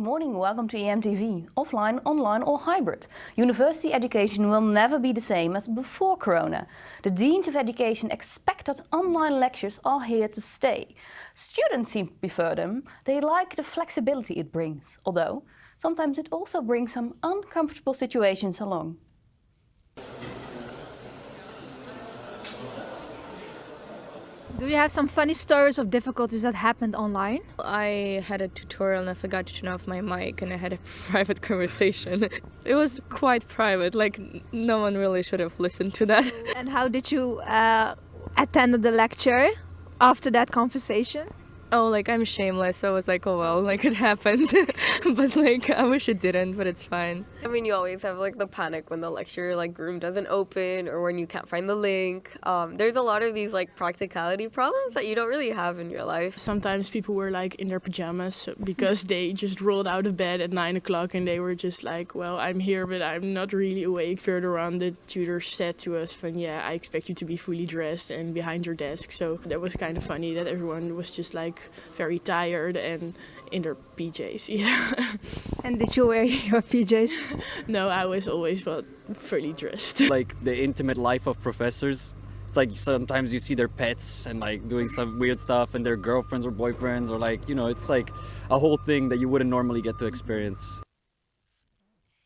morning, welcome to EMTV. Offline, online or hybrid. University education will never be the same as before Corona. The Deans of Education expect that online lectures are here to stay. Students seem to prefer them. They like the flexibility it brings, although sometimes it also brings some uncomfortable situations along. Do you have some funny stories of difficulties that happened online? I had a tutorial and I forgot to turn off my mic and I had a private conversation. It was quite private, like no one really should have listened to that. And how did you attend the lecture after that conversation? Oh, like I'm shameless, so I was like, oh well, like it happened. But like I wish it didn't, but it's fine. I mean, you always have like the panic when the lecture room doesn't open or when you can't find the link. There's a lot of these like practicality problems that you don't really have in your life. Sometimes people were like in their pajamas because they just rolled out of bed at 9 o'clock and they were just like, well, I'm here, but I'm not really awake. Further on, the tutor said to us, yeah, I expect you to be fully dressed and behind your desk. So that was kind of funny that everyone was just like very tired and in their PJs, yeah. And did you wear your PJs? No, I was always fully dressed. Like the intimate life of professors. It's like sometimes you see their pets and like doing some weird stuff and their girlfriends or boyfriends or like, you know, it's like a whole thing that you wouldn't normally get to experience.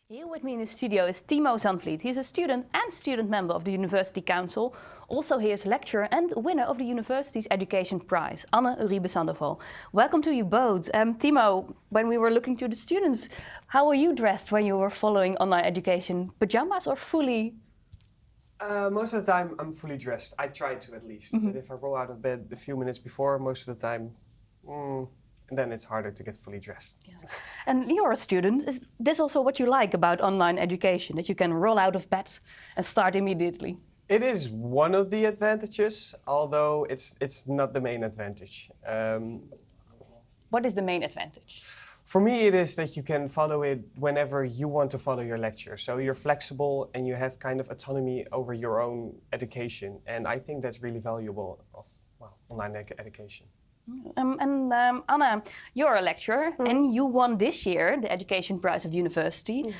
Here with me in the studio is Timo Zandvliet. He's a student and student member of the University Council. Also he is lecturer and winner of the university's education prize, Anne Uribe Sandoval. Welcome to you both. Timo, when we were looking to the students, how were you dressed when you were following online education? Pajamas or fully? Most of the time I'm fully dressed. I try to at least. But if I roll out of bed a few minutes before, most of the time, then it's harder to get fully dressed. Yes. And you're a student. Is this also what you like about online education, that you can roll out of bed and start immediately? It is one of the advantages, although it's not the main advantage. What is the main advantage? For me, it is that you can follow it whenever you want to follow your lecture. So you're flexible and you have kind of autonomy over your own education. And I think that's really valuable of online education. Anna, you're a lecturer and you won this year the Education Prize of the University.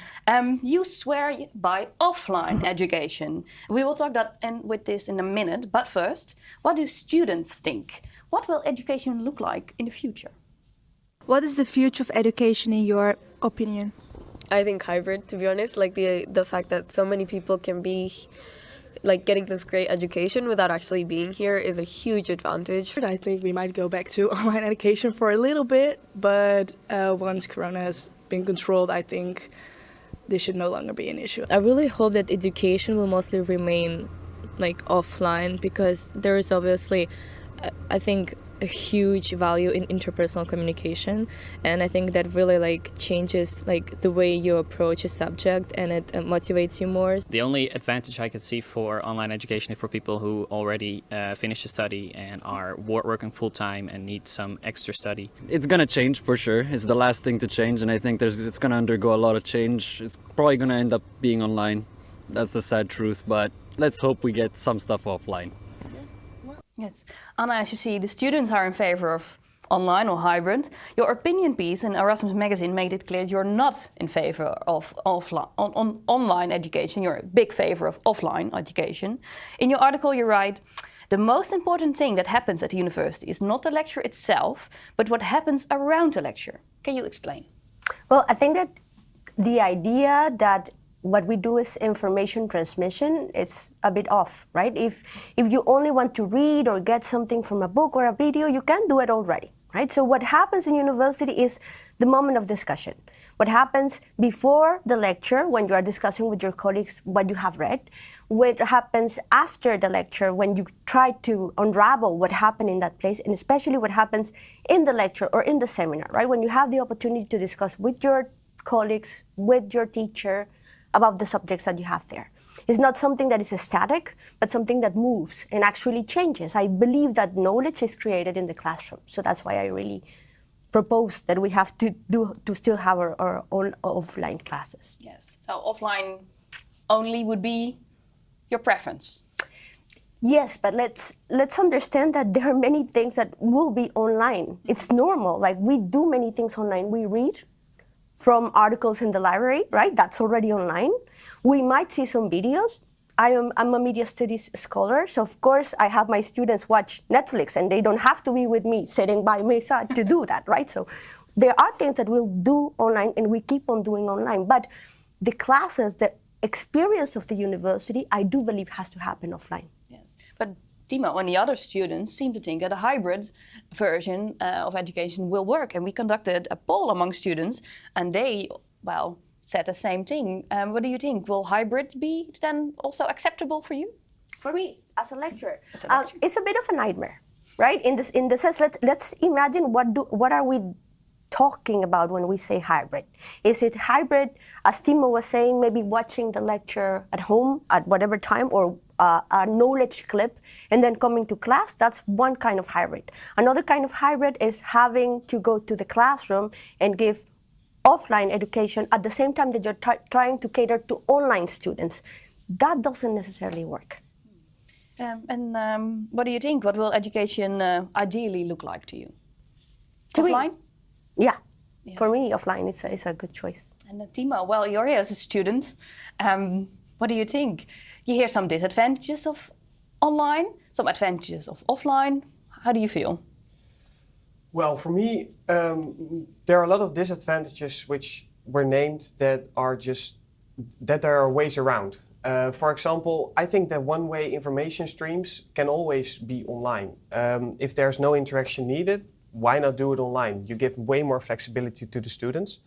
You swear by offline education. We will talk with this in a minute, but first, what do students think? What will education look like in the future? What is the future of education in your opinion? I think hybrid, to be honest, like the fact that so many people can be like getting this great education without actually being here is a huge advantage. I think we might go back to online education for a little bit, but once Corona has been controlled, I think this should no longer be an issue. I really hope that education will mostly remain like offline because there is obviously, I think, a huge value in interpersonal communication, and I think that really like changes like the way you approach a subject and it motivates you more. The only advantage I could see for online education is for people who already finished a study and are working full-time and need some extra study. It's gonna change for sure. It's the last thing to change and I think it's gonna undergo a lot of change. It's probably gonna end up being online. That's the sad truth, but let's hope we get some stuff offline. Yes. Anna, as you see, the students are in favor of online or hybrid. Your opinion piece in Erasmus Magazine made it clear you're not in favor of online education. You're a big favor of offline education. In your article, you write, the most important thing that happens at the university is not the lecture itself, but what happens around the lecture. Can you explain? Well, I think that the idea that what we do is information transmission, it's a bit off, right? If you only want to read or get something from a book or a video, you can do it already, right? So what happens in university is the moment of discussion. What happens before the lecture when you are discussing with your colleagues what you have read, what happens after the lecture when you try to unravel what happened in that place, and especially what happens in the lecture or in the seminar, right? When you have the opportunity to discuss with your colleagues, with your teacher, about the subjects that you have there. It's not something that is static, but something that moves and actually changes. I believe that knowledge is created in the classroom. So that's why I really propose that we have to still have our own offline classes. Yes, so offline only would be your preference. Yes, but let's understand that there are many things that will be online. It's normal, like we do many things online. We read, from articles in the library, right? That's already online. We might see some videos. I'm a media studies scholar, so of course I have my students watch Netflix, and they don't have to be with me sitting by my side to do that, right? So there are things that we'll do online, and we keep on doing online. But the classes, the experience of the university, I do believe has to happen offline. Yes. But Timo and the other students seem to think that a hybrid version of education will work. And we conducted a poll among students, and they, well, said the same thing. What do you think? Will hybrid be then also acceptable for you? For me, as a lecturer, it's a bit of a nightmare, right? In the sense, let's imagine what are we talking about when we say hybrid? Is it hybrid, as Timo was saying, maybe watching the lecture at home at whatever time, or a knowledge clip and then coming to class? That's one kind of hybrid. Another kind of hybrid is having to go to the classroom and give offline education at the same time that you're trying to cater to online students. That doesn't necessarily work. What do you think? What will education ideally look like to you? Offline? Yeah. Yes. For me, offline is a good choice. And Timo, well, you're here as a student. What do you think? You hear some disadvantages of online, some advantages of offline. How do you feel? Well, for me, there are a lot of disadvantages which were named that there are ways around. For example, I think that one-way information streams can always be online. If there's no interaction needed, why not do it online? You give way more flexibility to the students.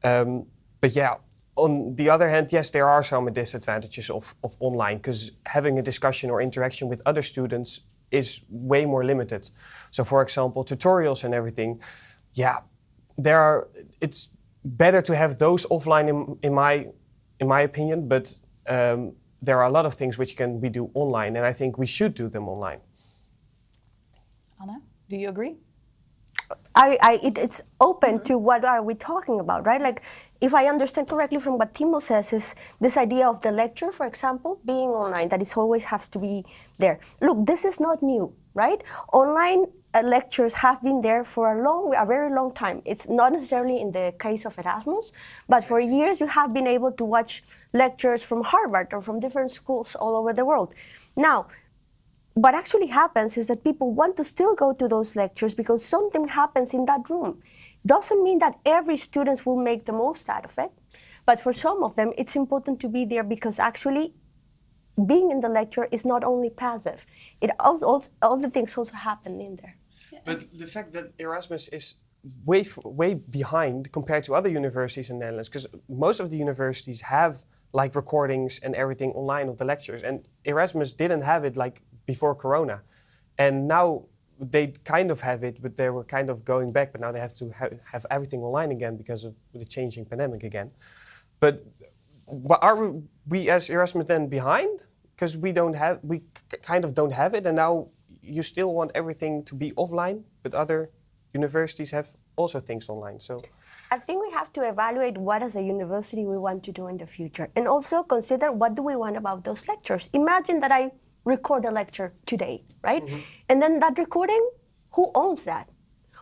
But yeah, on the other hand, yes, there are some disadvantages of online, because having a discussion or interaction with other students is way more limited. So for example, tutorials and everything, yeah, it's better to have those offline in my opinion, but there are a lot of things which can be do online, and I think we should do them online. Anna, do you agree? It's open to what are we talking about, right? Like, if I understand correctly from what Timo says, is this idea of the lecture, for example, being online, that it always has to be there. Look, this is not new, right? Online lectures have been there for a very long time. It's not necessarily in the case of Erasmus, but for years you have been able to watch lectures from Harvard or from different schools all over the world. Now, what actually happens is that people want to still go to those lectures because something happens in that room. Doesn't mean that every student will make the most out of it, but for some of them, it's important to be there because actually being in the lecture is not only passive. All the things also happen in there. But the fact that Erasmus is way behind compared to other universities in the Netherlands, because most of the universities have like recordings and everything online of the lectures, and Erasmus didn't have it like before Corona, and now they kind of have it, but they were kind of going back, but now they have to have everything online again because of the changing pandemic again. But are we as Erasmus then behind? Because we kind of don't have it, and now you still want everything to be offline, but other universities have also things online. So I think we have to evaluate what as a university we want to do in the future, and also consider what do we want about those lectures. Imagine that I record a lecture today, right? Mm-hmm. And then that recording, who owns that?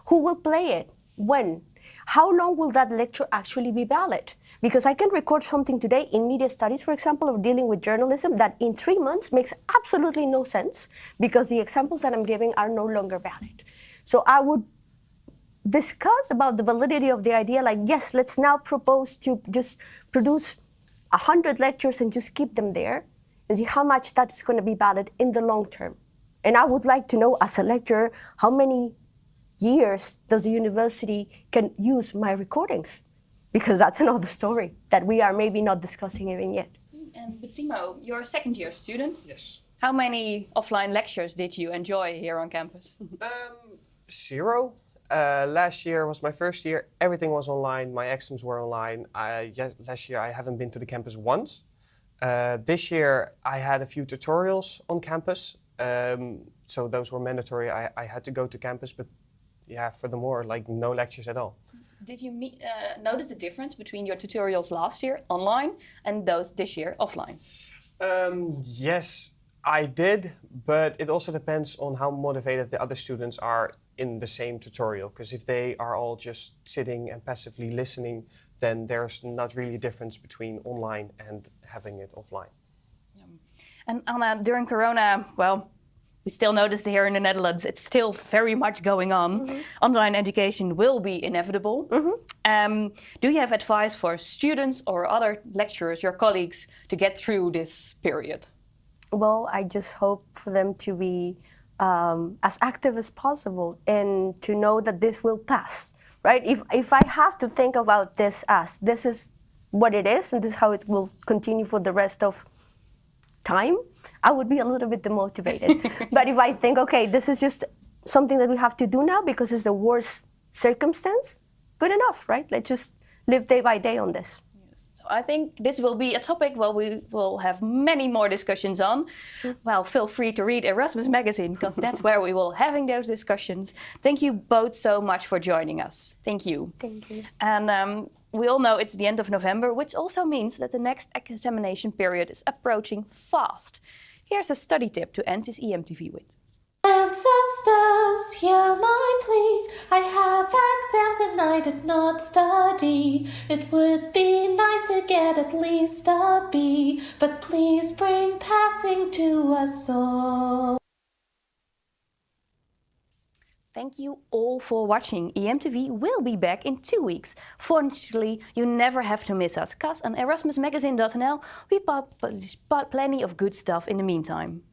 Who will play it? When? How long will that lecture actually be valid? Because I can record something today in media studies, for example, of dealing with journalism that in 3 months makes absolutely no sense because the examples that I'm giving are no longer valid. So I would discuss about the validity of the idea, like, yes, let's now propose to just produce 100 lectures and just keep them there and see how much that's going to be valid in the long term. And I would like to know, as a lecturer, how many years does the university can use my recordings? Because that's another story that we are maybe not discussing even yet. But Timo, you're a second-year student. Yes. How many offline lectures did you enjoy here on campus? 0. Last year was my first year. Everything was online. My exams were online. Last year I haven't been to the campus once. This year I had a few tutorials on campus. So those were mandatory. I had to go to campus, but yeah, furthermore, like no lectures at all. Did you notice the difference between your tutorials last year online and those this year offline? Yes, I did, but it also depends on how motivated the other students are in the same tutorial. Because if they are all just sitting and passively listening then there's not really a difference between online and having it offline. And Anna, during Corona, well, we still noticed here in the Netherlands, it's still very much going on. Online education will be inevitable. Do you have advice for students or other lecturers, your colleagues, to get through this period? Well, I just hope for them to be as active as possible and to know that this will pass, right? If I have to think about this as this is what it is and this is how it will continue for the rest of time, I would be a little bit demotivated. But if I think, okay, this is just something that we have to do now because it's the worst circumstance, good enough, right? Let's just live day by day on this. So I think this will be a topic we will have many more discussions on. Well, feel free to read Erasmus Magazine because that's where we will having those discussions. Thank you both so much for joining us. Thank you. Thank you. And we all know it's the end of November, which also means that the next examination period is approaching fast. Here's a study tip to end this EMTV with. Ancestors, hear my plea. I have exams and I did not study. It would be nice to get at least a B, but please bring passing to us all. Thank you all for watching. EMTV will be back in 2 weeks. Fortunately, you never have to miss us, because on erasmusmagazine.nl we publish plenty of good stuff in the meantime.